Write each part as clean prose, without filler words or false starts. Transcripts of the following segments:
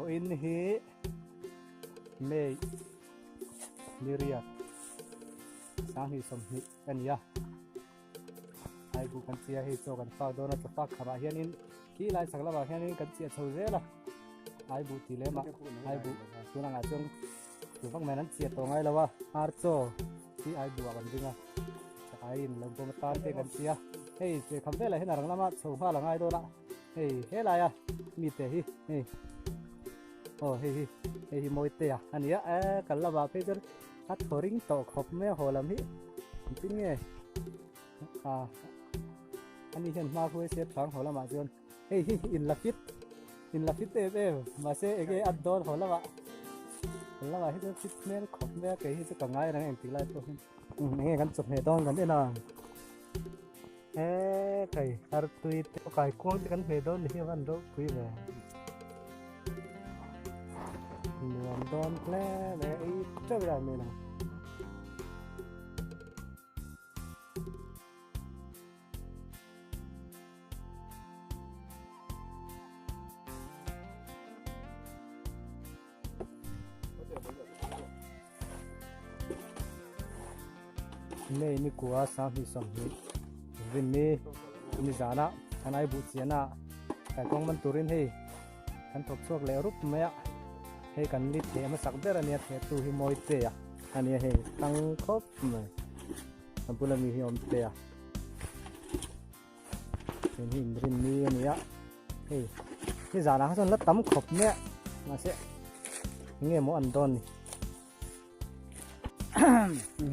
in hi mei Niria sang hi som hi ania ai bu kan chia hi cho kan fa do na fa khaba hian in ki lai sak lawa hian in kan chia chho zela ai bu ti le ma ai bu tuna nga chung tu vak men an chia to ngai lawa har cho ki ai bu kan dinga ai in lo ko tan te kan chia hei che kham ve la hin arang lama chho pha la ngai do na hei he la ya mi te hi hei oh hei moi te ya ania kan lawa pe jor at thoring to khop me holam hi tin nge anh hiện ma khui xếp thoáng hồ là mà dương hey in la fit te mà sẽ cái ăn đòn hồ là hết fit men khóc me cái hết cả ngay này em tí lại thôi nghe gắn chụp hệ đòn gắn thế nào cái ar tweet cái cuốn gắn hệ đòn thì văn đâu quý về làm đòn ple về ít cho bây giờ mình nào này ni kuwa sang hi som hi vin ni zana anh ai bu chiana cái con man turin hi kan thok chuak le rup maya he kan lit he ma sak ber ania the tu hi moi te ya ania he tang khop mai ampula mi hi om te ya rin ni ania he ni zana ha son la tam khop me ma se nghe mo an don ni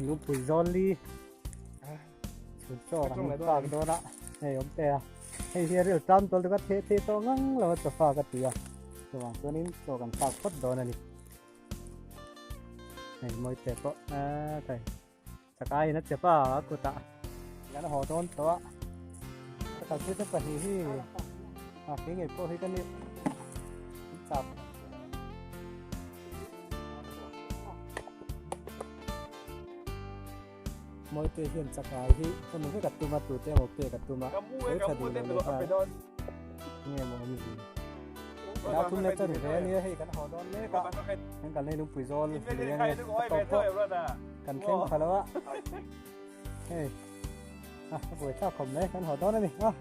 lu pui zon li cho cái pha cái đó này ông tè hay here rồi trăm tôi bắt thế to ngang là cho pha cái tiệt rồi cho nên cho cái pha phất đó này này mới tè có thầy cái nó sẽ pha của ta cái nó hồ tôn to cái thứ tất cả thì cái nghề cô hay cái này chặt mỗi tê hiện chắc cái thì con mình gặp tụi mà tụi tê một tê gặp tụi mà cái thật thì nó phải nghe một cái gì đã tụi này cho được cái này hay cái họ đón đấy cả nên cái này đúng phải rồi thì nghe tốt cần thêm phải đâu á hey buổi sao không đấy cái họ đón đấy